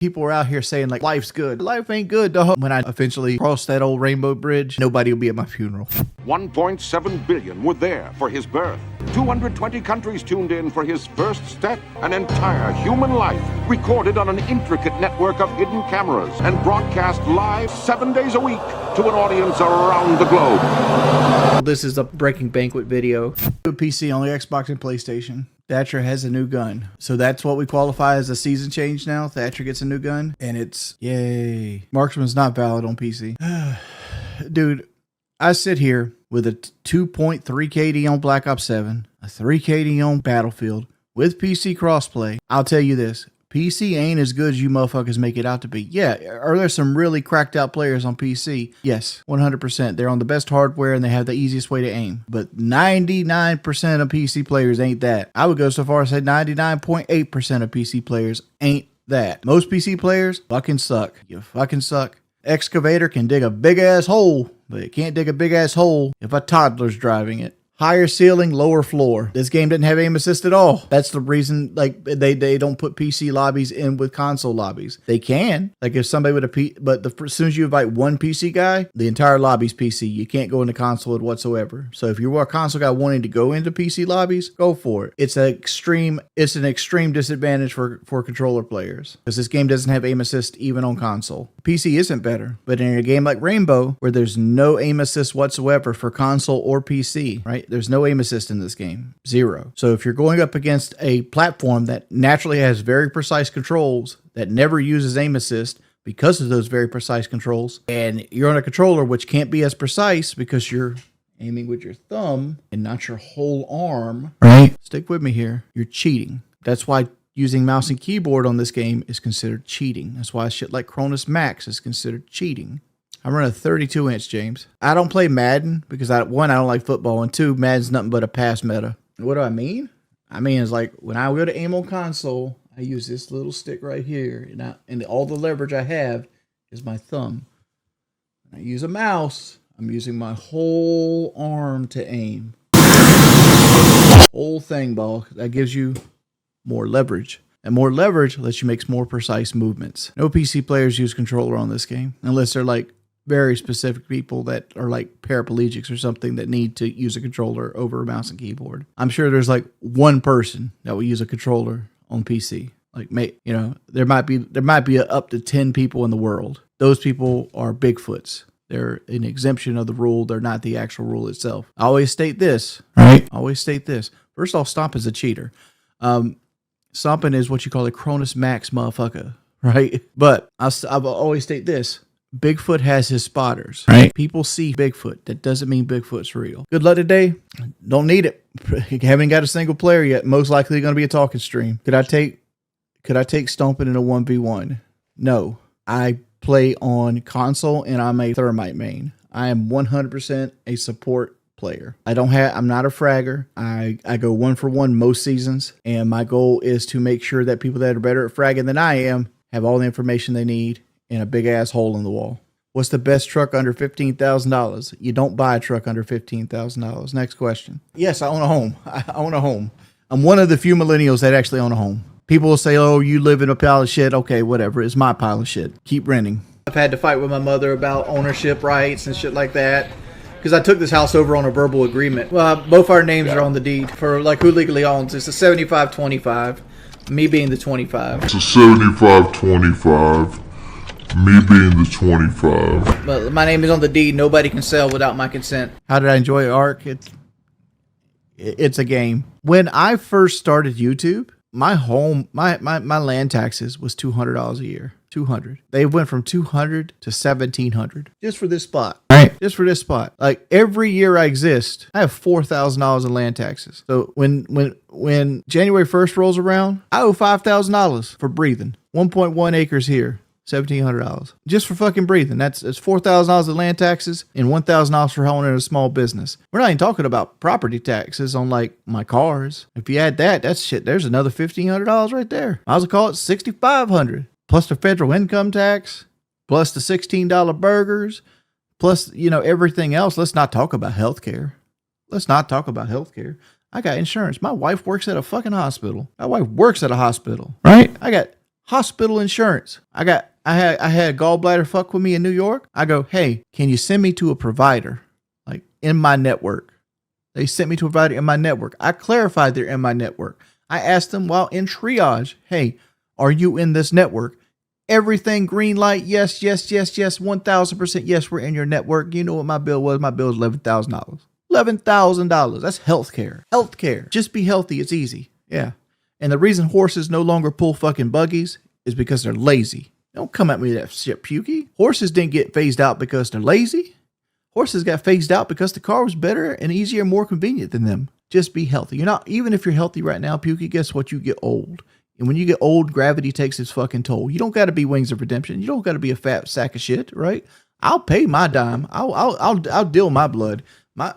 People are out here saying like, life's good. Life ain't good, dog. When I eventually cross that old rainbow bridge, nobody will be at my funeral. 1.7 billion were there for his birth. 220 countries tuned in for his first step. An entire human life recorded on an intricate network of hidden cameras and broadcast live 7 days a week to an audience around the globe. This is a Breaking Banquet video. PC, only Xbox and PlayStation. Thatcher has a new gun. So that's what we qualify as a season change now. Thatcher gets a new gun. And it's, yay. Marksman's not valid on PC. Dude, I sit here with a 2.3 KD on Black Ops 7, a 3 KD on Battlefield, with PC crossplay. I'll tell you this. PC ain't as good as you motherfuckers make it out to be. Yeah, are there some really cracked out players on PC? Yes, 100%. They're on the best hardware and they have the easiest way to aim. But 99% of PC players ain't that. I would go so far as to say 99.8% of PC players ain't that. Most PC players fucking suck. You fucking suck. Excavator can dig a big ass hole, but it can't dig a big ass hole if a toddler's driving it. Higher ceiling, lower floor. This game didn't have aim assist at all. That's the reason, like, they don't put PC lobbies in with console lobbies. They can. Like, if somebody would have, but as soon as you invite one PC guy, the entire lobby's PC. You can't go into console whatsoever. So if you're a console guy wanting to go into PC lobbies, go for it. It's an extreme disadvantage for controller players. Because this game doesn't have aim assist even on console. PC isn't better. But in a game like Rainbow, where there's no aim assist whatsoever for console or PC, right? There's no aim assist in this game. Zero. So if you're going up against a platform that naturally has very precise controls that never uses aim assist because of those very precise controls, and you're on a controller which can't be as precise because you're aiming with your thumb and not your whole arm, right? Stick with me here. You're cheating. That's why using mouse and keyboard on this game is considered cheating. That's why shit like Cronus Max is considered cheating. I'm running a 32-inch, James. I don't play Madden because, one, I don't like football, and two, Madden's nothing but a pass meta. What do I mean? I mean, it's like when I go to aim on console, I use this little stick right here, and all the leverage I have is my thumb. When I use a mouse, I'm using my whole arm to aim. Whole thing, ball. That gives you more leverage. And more leverage lets you make more precise movements. No PC players use controller on this game, unless they're like very specific people that are like paraplegics or something that need to use a controller over a mouse and keyboard. I'm sure there's like one person that will use a controller on PC. Like, you know, there might be up to 10 people in the world. Those people are Bigfoots. They're an exemption of the rule. They're not the actual rule itself. I always state this, right? Always state this. First off, Stomp is a cheater. Stomping is what you call a Cronus Max motherfucker, right? But I've always state this. Bigfoot has his spotters, right? People see Bigfoot. That doesn't mean Bigfoot's real. Good luck today. Don't need it. Haven't got a single player yet. Most likely going to be a talking stream. Could I take Stomping in a 1v1? No. I play on console and I'm a Thermite main. I am 100% a support player. I'm not a fragger. I go 1-for-1 most seasons, and my goal is to make sure that people that are better at fragging than I am have all the information they need in a big ass hole in the wall. What's the best truck under $15,000? You don't buy a truck under $15,000. Next question. Yes, I own a home. I own a home. I'm one of the few millennials that actually own a home. People will say, oh, you live in a pile of shit. Okay, whatever. It's my pile of shit. Keep renting. I've had to fight with my mother about ownership rights and shit like that, because I took this house over on a verbal agreement. Well, both our names are on the deed for like who legally owns. It's a 75-25, me being the 25. It's a 75-25, me being the 25. But my name is on the deed. Nobody can sell without my consent. How did I enjoy Ark? It's a game. When I first started YouTube, my land taxes was $200 a year. $200. They went from $200 to $1,700 just for this spot. Right. Just for this spot. Like every year I exist, I have $4,000 in land taxes. So when January 1st rolls around, I owe $5,000 for breathing. 1.1 acres here. $1,700 just for fucking breathing. That's $4,000 in land taxes and $1,000 for owning a small business. We're not even talking about property taxes on like my cars. If you add that, that's shit. There's another $1,500 right there. I was gonna call it $6,500 plus the federal income tax, plus the $16 burgers, plus everything else. Let's not talk about healthcare. I got insurance. My wife works at a fucking hospital. My wife works at a hospital, right? I got Hospital insurance. I had a gallbladder fuck with me in New York. I go, hey, can you send me to a provider? Like in my network. They sent me to a provider in my network. I clarified they're in my network. I asked them while in triage, hey, are you in this network? Everything green light. Yes, yes, yes, yes. 1,000% yes, we're in your network. You know what my bill was? My bill was $11,000. $11,000. That's healthcare. Healthcare. Just be healthy. It's easy. Yeah. And the reason horses no longer pull fucking buggies is because they're lazy. Don't come at me with that shit, Pukey. Horses didn't get phased out because they're lazy. Horses got phased out because the car was better and easier and more convenient than them. Just be healthy. You're not, even if you're healthy right now, Pukey, guess what? You get old. And when you get old, gravity takes its fucking toll. You don't got to be Wings of Redemption. You don't got to be a fat sack of shit, right? I'll pay my dime. I'll deal my blood.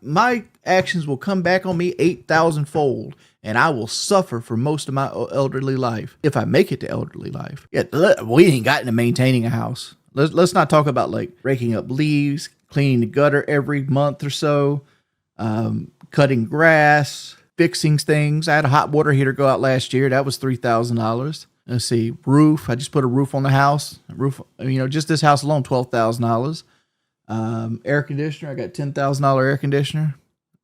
My actions will come back on me 8,000 fold, and I will suffer for most of my elderly life if I make it to elderly life. Yeah, we ain't gotten to maintaining a house. Let's not talk about like raking up leaves, cleaning the gutter every month or so, cutting grass, fixing things. I had a hot water heater go out last year. That was $3,000. Let's see, roof. I just put a roof on the house. Just this house alone, $12,000. Air conditioner. I got $10,000 air conditioner.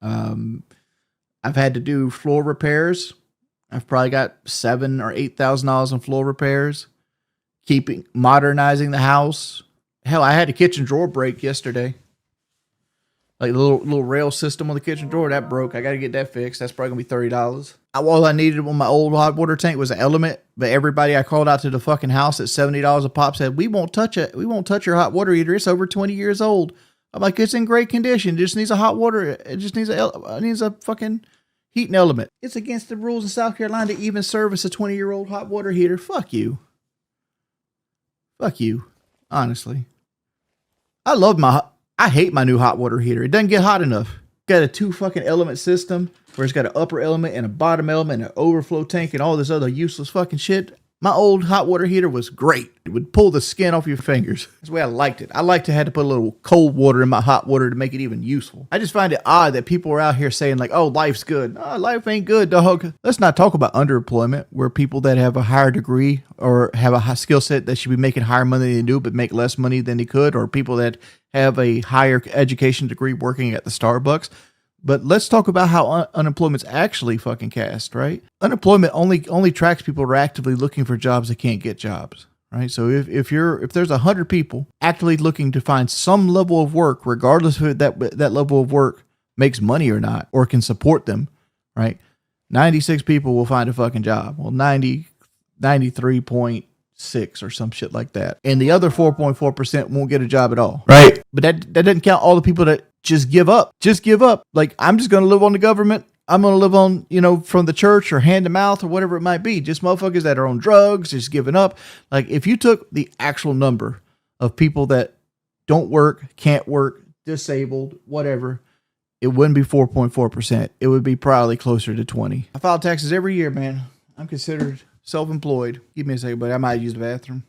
I've had to do floor repairs. I've probably got $7,000 or $8,000 in floor repairs. Modernizing the house. Hell, I had a kitchen drawer break yesterday. Like the little rail system on the kitchen drawer that broke. I got to get that fixed. That's probably gonna be $30. All I needed on my old hot water tank was an element, but everybody I called out to the fucking house at $70 a pop said, we won't touch it. We won't touch your hot water heater. It's over 20 years old. I'm like, it's in great condition. It just needs a hot water. It just needs a fucking heating element. It's against the rules in South Carolina to even service a 20-year-old hot water heater. Fuck you. Fuck you. Honestly. I hate my new hot water heater. It doesn't get hot enough. Got a 2 fucking element system where it's got an upper element and a bottom element and an overflow tank and all this other useless fucking shit. My old hot water heater was great. It would pull the skin off your fingers. That's the way I liked it. I liked to have to put a little cold water in my hot water to make it even useful. I just find it odd that people are out here saying like, oh, life's good. No, life ain't good, dog. Let's not talk about underemployment where people that have a higher degree or have a high skill set that should be making higher money than they do but make less money than they could, or people that have a higher education degree working at the Starbucks. But let's talk about how unemployment's actually fucking cast, right? Unemployment only tracks people who are actively looking for jobs that can't get jobs, right? So if there's 100 people actively looking to find some level of work, regardless of that level of work makes money or not, or can support them, right? 96 people will find a fucking job. Well, 93.6 or some shit like that. And the other 4.4% won't get a job at all. Right. But that doesn't count all the people that just give up. Like, I'm just going to live on the government. I'm going to live on, from the church or hand to mouth or whatever it might be. Just motherfuckers that are on drugs, just giving up. Like, if you took the actual number of people that don't work, can't work, disabled, whatever, it wouldn't be 4.4%. It would be probably closer to 20. I file taxes every year, man. I'm considered self-employed. Give me a second, buddy. I might use the bathroom.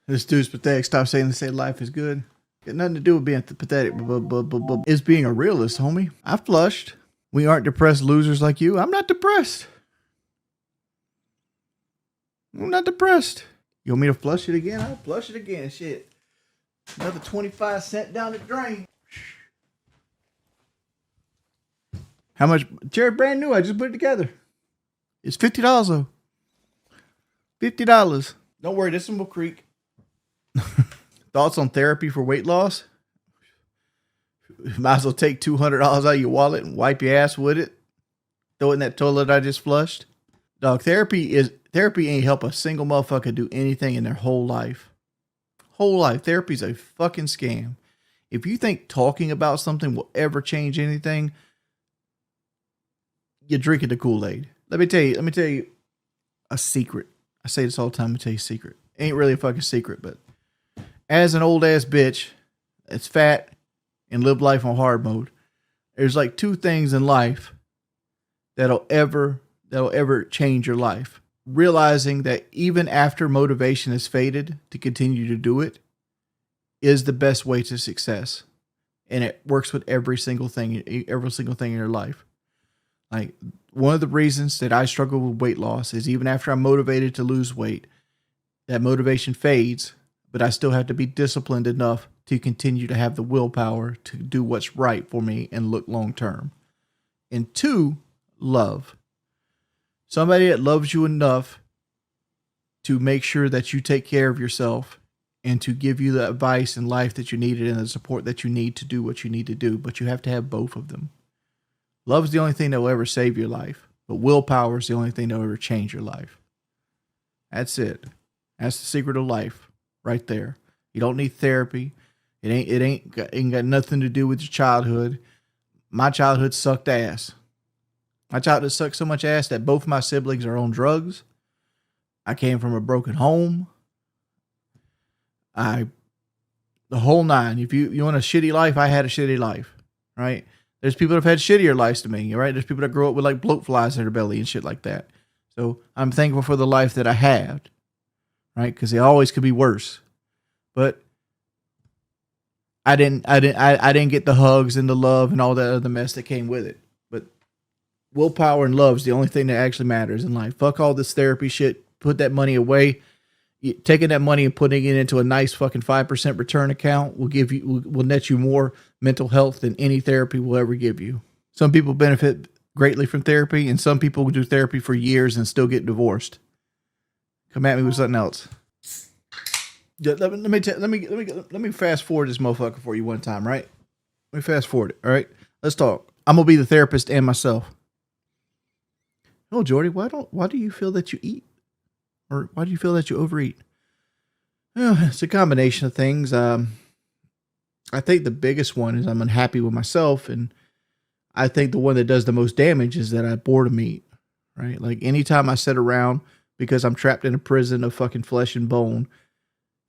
This dude's pathetic. Stop saying they say life is good. Got nothing to do with being pathetic. It's being a realist, homie. I flushed. We aren't depressed losers like you. I'm not depressed. I'm not depressed. You want me to flush it again? I'll flush it again. Shit. Another 25 cents down the drain. How much? Cherry brand new. I just put it together. It's $50 though. $50. Don't worry. This one will creak. Thoughts on therapy for weight loss? Might as well take $200 out of your wallet and wipe your ass with it. Throw it in that toilet I just flushed. Dog, therapy ain't help a single motherfucker do anything in their whole life. Therapy's a fucking scam. If you think talking about something will ever change anything, you're drinking the Kool-Aid. Let me tell you a secret. I say this all the time. Let me tell you a secret. Ain't really a fucking secret, but as an old ass bitch that's fat and live life on hard mode, there's like 2 things in life that'll ever change your life. Realizing that even after motivation has faded to continue to do it, is the best way to success. And it works with every single thing in your life. Like, one of the reasons that I struggle with weight loss is even after I'm motivated to lose weight, that motivation fades, but I still have to be disciplined enough to continue to have the willpower to do what's right for me and look long term. And 2, love. Somebody that loves you enough to make sure that you take care of yourself and to give you the advice in life that you needed and the support that you need to do what you need to do. But you have to have both of them. Love is the only thing that will ever save your life, but willpower is the only thing that will ever change your life. That's it. That's the secret of life right there. You don't need therapy. It ain't got nothing to do with your childhood. My childhood sucked ass. My childhood sucked so much ass that both of my siblings are on drugs. I came from a broken home. The whole nine. If you want a shitty life, I had a shitty life, right? There's people that have had shittier lives to me, right? There's people that grow up with like bloat flies in their belly and shit like that. So I'm thankful for the life that I had, right? Because it always could be worse. But I didn't get the hugs and the love and all that other mess that came with it. But willpower and love is the only thing that actually matters in life. Fuck all this therapy shit. Put that money away. Taking that money and putting it into a nice fucking 5% return account will net you more mental health than any therapy will ever give you. Some people benefit greatly from therapy, and some people do therapy for years and still get divorced. Come at me with something else. Let me fast forward this motherfucker for you one time, right? Let me fast forward it. All right, let's talk. I'm gonna be the therapist and myself. Oh, Jordy, why do you feel that you eat? Or why do you feel that you overeat? Well, it's a combination of things. I think the biggest one is I'm unhappy with myself. And I think the one that does the most damage is that I boredom eat, right? Like anytime I sit around because I'm trapped in a prison of fucking flesh and bone,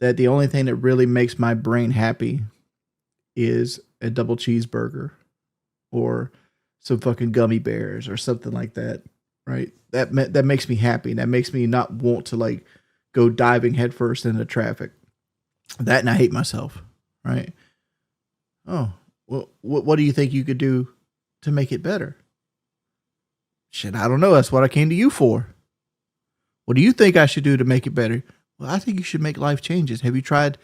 that the only thing that really makes my brain happy is a double cheeseburger or some fucking gummy bears or something like that. Right. That makes me happy. That makes me not want to like go diving headfirst into traffic. That, and I hate myself. Right. Oh, well, what do you think you could do to make it better? Shit, I don't know. That's what I came to you for. What do you think I should do to make it better? Well, I think you should make life changes. Have you tried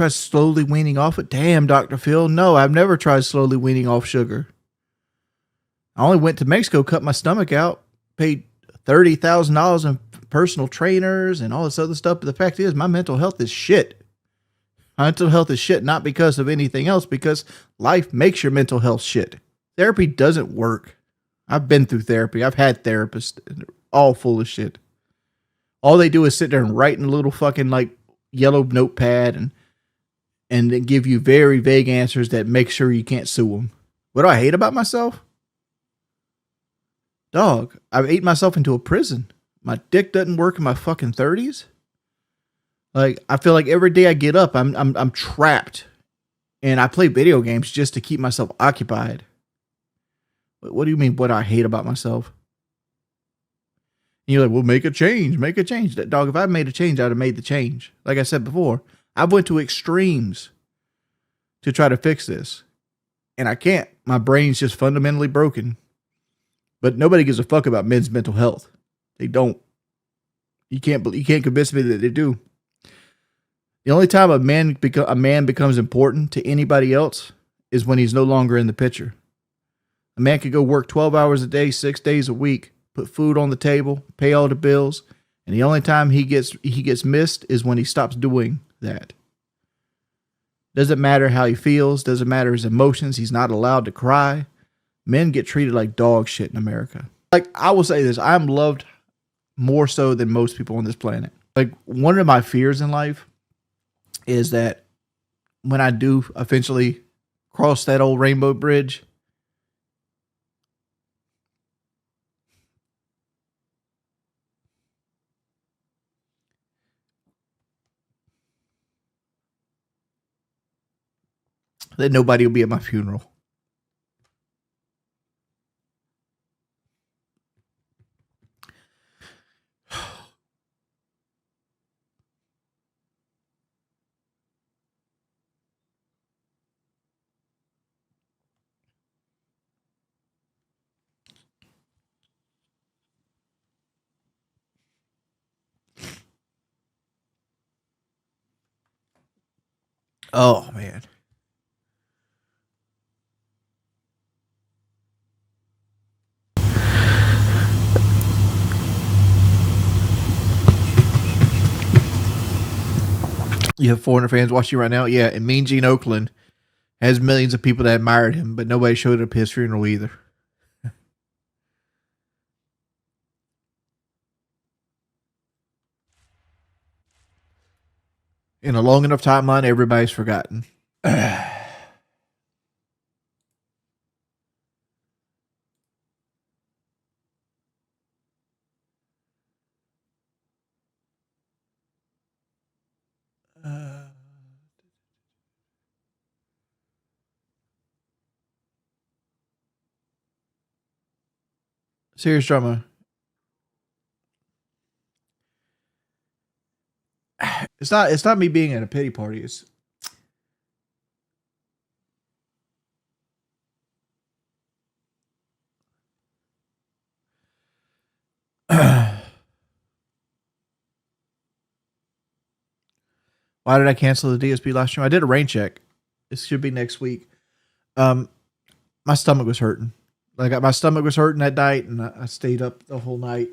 slowly weaning off it? Damn, Dr. Phil. No, I've never tried slowly weaning off sugar. I only went to Mexico, cut my stomach out, paid $30,000 in personal trainers and all this other stuff. But the fact is, my mental health is shit. My mental health is shit, not because of anything else, because life makes your mental health shit. Therapy doesn't work. I've been through therapy. I've had therapists, all full of shit. All they do is sit there and write in a little fucking like yellow notepad and then give you very vague answers that make sure you can't sue them. What do I hate about myself? Dog, I've ate myself into a prison. My dick doesn't work in my fucking 30s. Like, I feel like every day I get up, I'm trapped. And I play video games just to keep myself occupied. What do you mean, what I hate about myself? And you're like, well, make a change. Dog, if I made a change, I'd have made the change. Like I said before, I went to extremes to try to fix this. And I can't. My brain's just fundamentally broken. But nobody gives a fuck about men's mental health. They don't. You can't convince me that they do. The only time a man becomes important to anybody else is when he's no longer in the picture. A man could go work 12 hours a day, 6 days a week, put food on the table, pay all the bills, and the only time he gets missed is when he stops doing that. Doesn't matter how he feels, doesn't matter his emotions, he's not allowed to cry. Men get treated like dog shit in America. Like, I will say this, I'm loved more so than most people on this planet. Like, one of my fears in life is that when I do eventually cross that old rainbow bridge, that nobody will be at my funeral. Oh man. You have 400 fans watching right now? Yeah, and Mean Gene Oakland has millions of people that admired him, but nobody showed up his funeral either. In a long enough timeline, everybody's forgotten. Serious drama. It's not me being at a pity party. It's why did I cancel the DSP last stream? I did a rain check. It should be next week. My stomach was hurting. Like my stomach was hurting that night, and I stayed up the whole night.